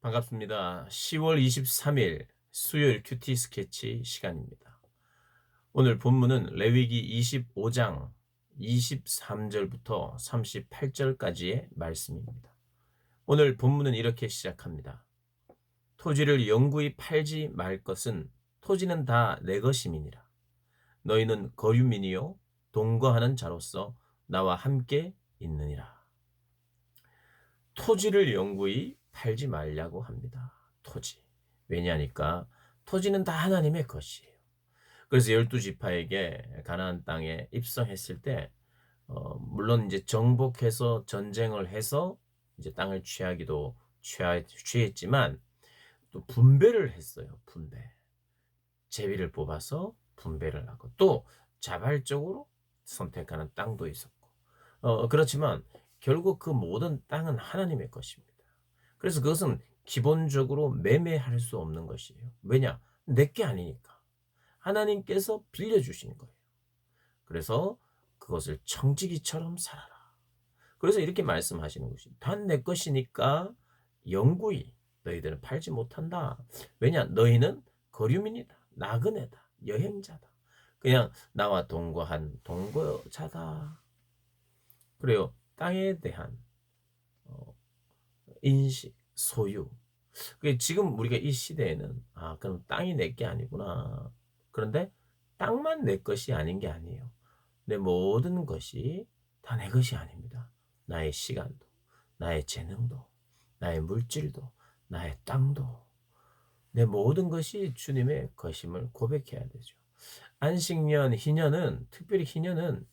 반갑습니다. 10월 23일 수요일 큐티 스케치 시간입니다. 오늘 본문은 레위기 25장 23절부터 38절까지의 말씀입니다. 오늘 본문은 이렇게 시작합니다. 토지를 영구히 팔지 말 것은 토지는 다 내 것임이니라. 너희는 거류민이요 동거하는 자로서 나와 함께 있느니라. 토지를 영구히 팔지 말라고 합니다. 토지. 왜냐하니까 토지는 다 하나님의 것이에요. 그래서 12지파에게 가나안 땅에 입성했을 때 물론 이제 정복해서 전쟁을 해서 이제 땅을 취했지만 또 분배를 했어요. 분배. 제비를 뽑아서 분배를 하고 또 자발적으로 선택하는 땅도 있었고 그렇지만 결국 그 모든 땅은 하나님의 것입니다. 그래서 그것은 기본적으로 매매할 수 없는 것이에요. 왜냐? 내게 아니니까. 하나님께서 빌려주신 거예요. 그래서 그것을 청지기처럼 살아라. 그래서 이렇게 말씀하시는 것이 단 내 것이니까 영구히 너희들은 팔지 못한다. 왜냐? 너희는 거류민이다. 나그네다. 여행자다. 그냥 나와 동거한 동거자다. 그래요. 땅에 대한 인식, 소유. 지금 우리가 이 시대에는 그럼 땅이 내 게 아니구나. 그런데 땅만 내 것이 아닌 게 아니에요. 내 모든 것이 다 내 것이 아닙니다. 나의 시간도, 나의 재능도, 나의 물질도, 나의 땅도, 내 모든 것이 주님의 것임을 고백해야 되죠. 안식년, 희년은 특별히 희년은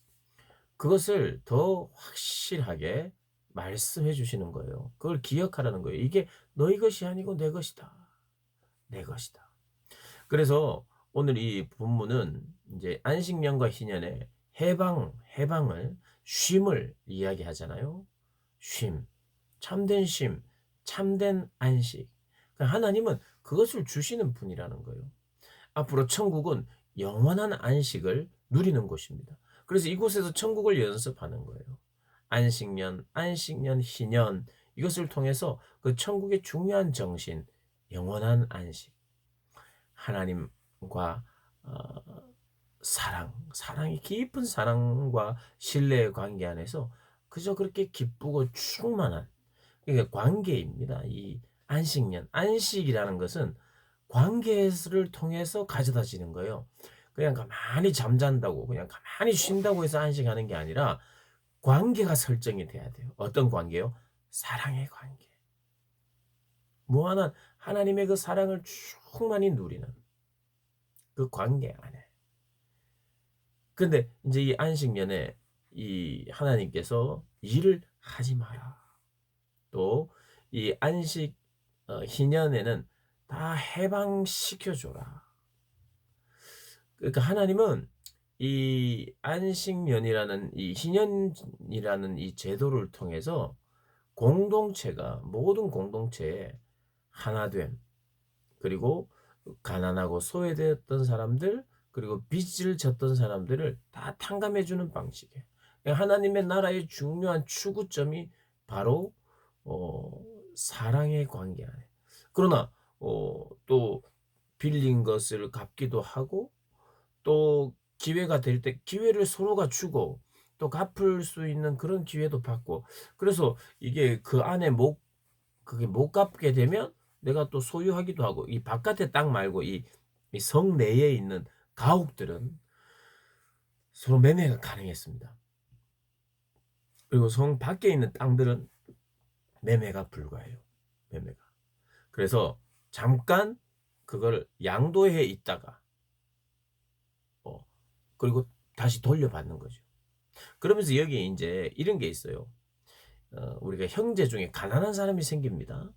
그것을 더 확실하게 말씀해 주시는 거예요. 그걸 기억하라는 거예요. 이게 너희 것이 아니고 내 것이다. 내 것이다. 그래서 오늘 이 본문은 이제 안식년과 희년의 해방을 쉼을 이야기하잖아요. 쉼, 참된 쉼, 참된 안식. 그러니까 하나님은 그것을 주시는 분이라는 거예요. 앞으로 천국은 영원한 안식을 누리는 곳입니다. 그래서 이곳에서 천국을 연습하는 거예요. 안식년, 희년 이것을 통해서 그 천국의 중요한 정신, 영원한 안식, 하나님과 사랑이 깊은 사랑과 신뢰의 관계 안에서 그저 그렇게 기쁘고 충만한 그러니까 관계입니다. 이 안식이라는 것은 관계를 통해서 가져다지는 거예요. 그냥 가만히 잠잔다고 그냥 가만히 쉰다고 해서 안식하는 게 아니라 관계가 설정이 돼야 돼요. 어떤 관계요? 사랑의 관계. 무한한 하나님의 그 사랑을 충만히 누리는 그 관계 안에. 근데 이제 이 안식년에 이 하나님께서 일을 하지 마라. 또 이 안식 희년에는 다 해방시켜 줘라. 그러니까 하나님은 이 안식년이라는 이 희년이라는 이 제도를 통해서 모든 공동체에 하나됨, 그리고 가난하고 소외되었던 사람들, 그리고 빚을 졌던 사람들을 다 탕감해 주는 방식이에요. 하나님의 나라의 중요한 추구점이 바로 어 사랑의 관계 안에. 그러나 또 빌린 것을 갚기도 하고 또 기회가 될 때 기회를 서로가 주고 또 갚을 수 있는 그런 기회도 받고 그래서 이게 그 안에 그게 못 갚게 되면 내가 또 소유하기도 하고 이 바깥의 땅 말고 이 성 내에 있는 가옥들은 서로 매매가 가능했습니다. 그리고 성 밖에 있는 땅들은 매매가 불가해요. 매매가. 그래서 잠깐 그걸 양도해 있다가 어 그리고 다시 돌려받는 거죠. 그러면서 여기에 인제 이런 게 있어요. 우리가 형제 중에 가난한 사람이 생깁니다.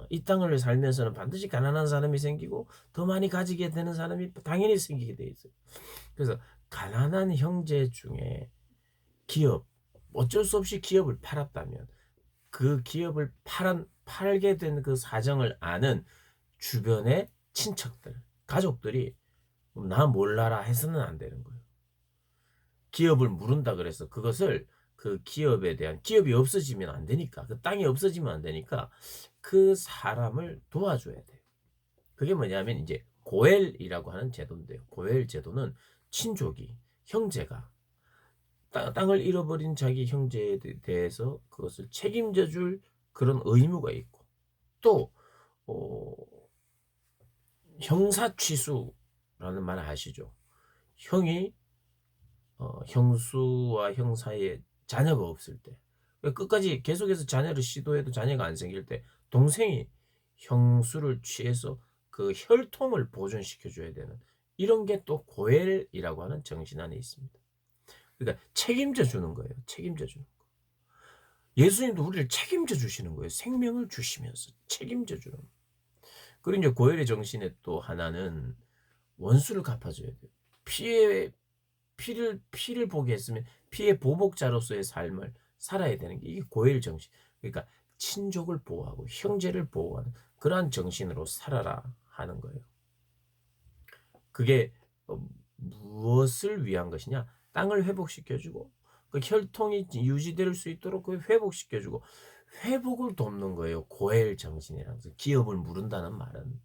이 땅을 살면서는 반드시 가난한 사람이 생기고 더 많이 가지게 되는 사람이 당연히 생기게 돼 있어요. 그래서 가난한 형제 중에 기업, 어쩔 수 없이 기업을 팔았다면 그 기업을 팔게 된 그 사정을 아는 주변의 친척들, 가족들이 "나 몰라라." 해서는 안 되는 거예요. 기업을 무른다 그래서 그것을 그 기업에 대한 기업이 없어지면 안 되니까 그 땅이 없어지면 안 되니까 그 사람을 도와줘야 돼요. 그게 뭐냐면 이제 고엘이라고 하는 제도인데요. 고엘 제도는 친족이 형제가 땅을 잃어버린 자기 형제에 대해서 그것을 책임져 줄 그런 의무가 있고 또 어 형사취수라는 말 아시죠? 형이 형수와 형 사이에 자녀가 없을 때 끝까지 계속해서 자녀를 시도해도 자녀가 안 생길 때 동생이 형수를 취해서 그 혈통을 보존시켜 줘야 되는 이런 게 또 고엘이라고 하는 정신 안에 있습니다. 그러니까 책임져 주는 거예요. 책임져 주는 거. 예수님도 우리를 책임져 주시는 거예요. 생명을 주시면서 책임져 주는 거예요. 그리고 이제 고엘의 정신의 또 하나는 원수를 갚아줘야 돼요. 피해 피를 보게 했으면 피의 보복자로서의 삶을 살아야 되는 게 이게 고엘 정신. 그러니까 친족을 보호하고 형제를 보호하는 그러한 정신으로 살아라 하는 거예요. 그게 무엇을 위한 것이냐? 땅을 회복시켜 주고 그 혈통이 유지될 수 있도록 그 회복시켜 주고 회복을 돕는 거예요. 고엘 정신이라는 것은 기업을 무른다는 말은.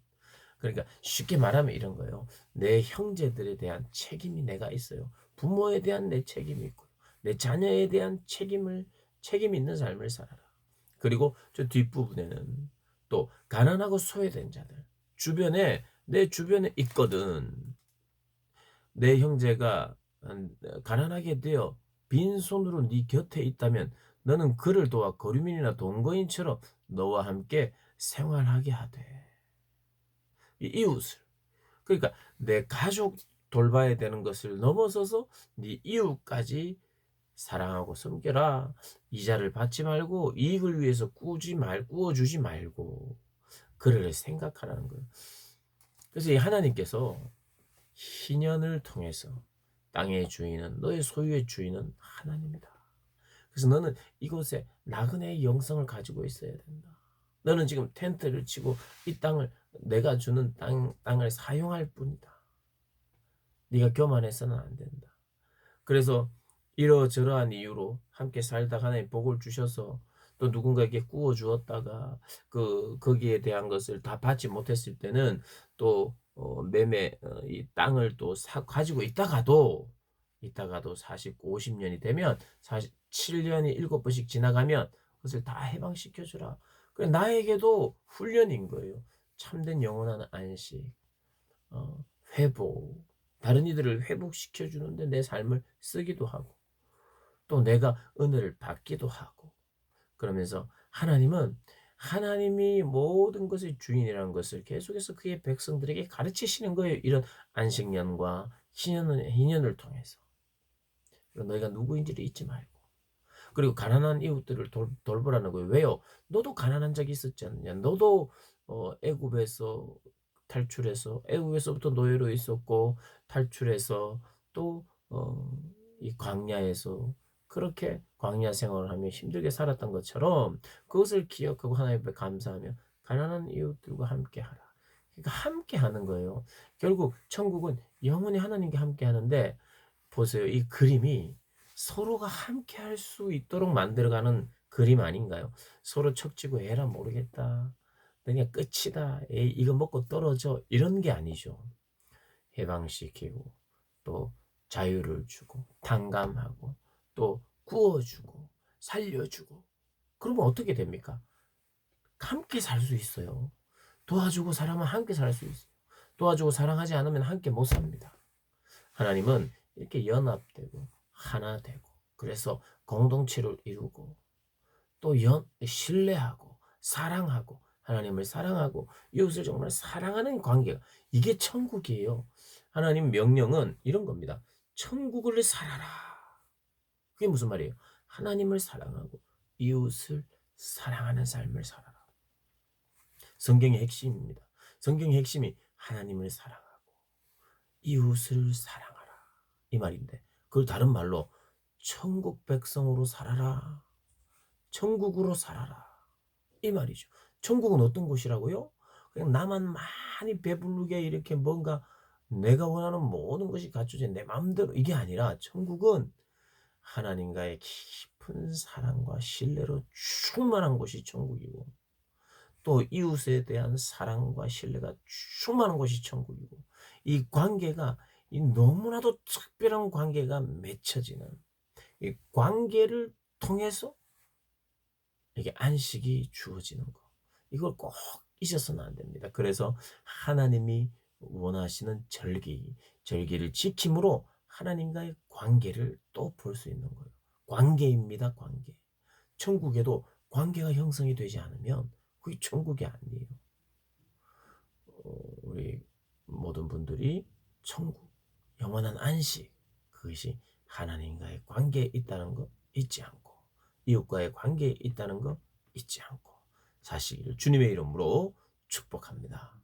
그러니까 쉽게 말하면 이런 거예요. 내 형제들에 대한 책임이 내가 있어요. 부모에 대한 내 책임이 있고 내 자녀에 대한 책임 있는 삶을 살아라. 그리고 저 뒷부분에는 또 가난하고 소외된 자들 내 주변에 있거든. 내 형제가 가난하게 되어 빈손으로 네 곁에 있다면 너는 그를 도와 거류민이나 동거인처럼 너와 함께 생활하게 하되 이 이웃을 그러니까 내 가족 돌봐야 되는 것을 넘어서서 네 이웃까지 사랑하고 섬겨라. 이자를 받지 말고 이익을 위해서 꾸어주지 말고 그를 생각하라는 거예요. 그래서 이 하나님께서 희년을 통해서 땅의 주인은 너의 소유의 주인은 하나님이다. 그래서 너는 이곳에 나그네의 영성을 가지고 있어야 된다. 너는 지금 텐트를 치고 이 땅을 내가 주는 땅을 사용할 뿐이다. 네가 교만해서는 안 된다. 그래서 이러저러한 이유로 함께 살다가 하나님 복을 주셔서 또 누군가에게 구워 주었다가 거기에 대한 것을 다 받지 못했을 때는 또 이 땅을 또 가지고 있다가도 40, 50년이 되면 47년이 7번씩 지나가면 그것을 다 해방시켜 주라. 나에게도 훈련인 거예요. 참된 영원한 안식, 회복, 다른 이들을 회복시켜 주는데 내 삶을 쓰기도 하고 또 내가 은혜를 받기도 하고 그러면서 하나님이 모든 것의 주인이라는 것을 계속해서 그의 백성들에게 가르치시는 거예요. 이런 안식년과 희년을 통해서. 너희가 누구인지를 잊지 말고. 그리고 가난한 이웃들을 돌보라는 거예요. 왜요? 너도 가난한 적이 있었지 않느냐. 너도 애굽에서 탈출해서 애국에서부터 노예로 있었고 탈출해서 또 이 광야에서 그렇게 광야 생활을 하며 힘들게 살았던 것처럼 그것을 기억하고 하나님 앞에 감사하며 가난한 이웃들과 함께하라. 그러니까 함께하는 거예요. 결국 천국은 영원히 하나님과 함께하는데 보세요. 이 그림이 서로가 함께할 수 있도록 만들어가는 그림 아닌가요? 서로 척지고 에라 모르겠다. 그냥 끝이다. 에이, 이거 먹고 떨어져. 이런 게 아니죠. 해방시키고 또 자유를 주고 탕감하고 또 구워주고 살려주고 그러면 어떻게 됩니까? 함께 살 수 있어요. 도와주고 사랑하면 함께 살 수 있어요. 도와주고 사랑하지 않으면 함께 못 삽니다. 하나님은 이렇게 연합되고 하나 되고 그래서 공동체를 이루고 또 신뢰하고 사랑하고 하나님을 사랑하고 이웃을 정말 사랑하는 관계가 이게 천국이에요. 하나님 명령은 이런 겁니다. 천국을 살아라. 그게 무슨 말이에요? 하나님을 사랑하고 이웃을 사랑하는 삶을 살아라. 성경의 핵심입니다. 성경의 핵심이 하나님을 사랑하고 이웃을 사랑하라. 이 말인데 그걸 다른 말로 천국 백성으로 살아라. 천국으로 살아라. 이 말이죠. 천국은 어떤 곳이라고요? 그냥 나만 많이 배부르게 이렇게 뭔가 내가 원하는 모든 것이 갖춰진 내 마음대로 이게 아니라 천국은 하나님과의 깊은 사랑과 신뢰로 충만한 곳이 천국이고 또 이웃에 대한 사랑과 신뢰가 충만한 곳이 천국이고, 이 관계가 이 너무나도 특별한 관계가 맺혀지는 이 관계를 통해서 이게 안식이 주어지는 거. 이걸 꼭 잊어서는 안 됩니다. 그래서 하나님이 원하시는 절기를 지킴으로 하나님과의 관계를 또 볼 수 있는 거예요. 관계입니다, 관계. 천국에도 관계가 형성이 되지 않으면 그게 천국이 아니에요. 우리 모든 분들이 천국, 영원한 안식, 그것이 하나님과의 관계에 있다는 거 잊지 않고, 이웃과의 관계에 있다는 거 잊지 않고 사시기를 주님의 이름으로 축복합니다.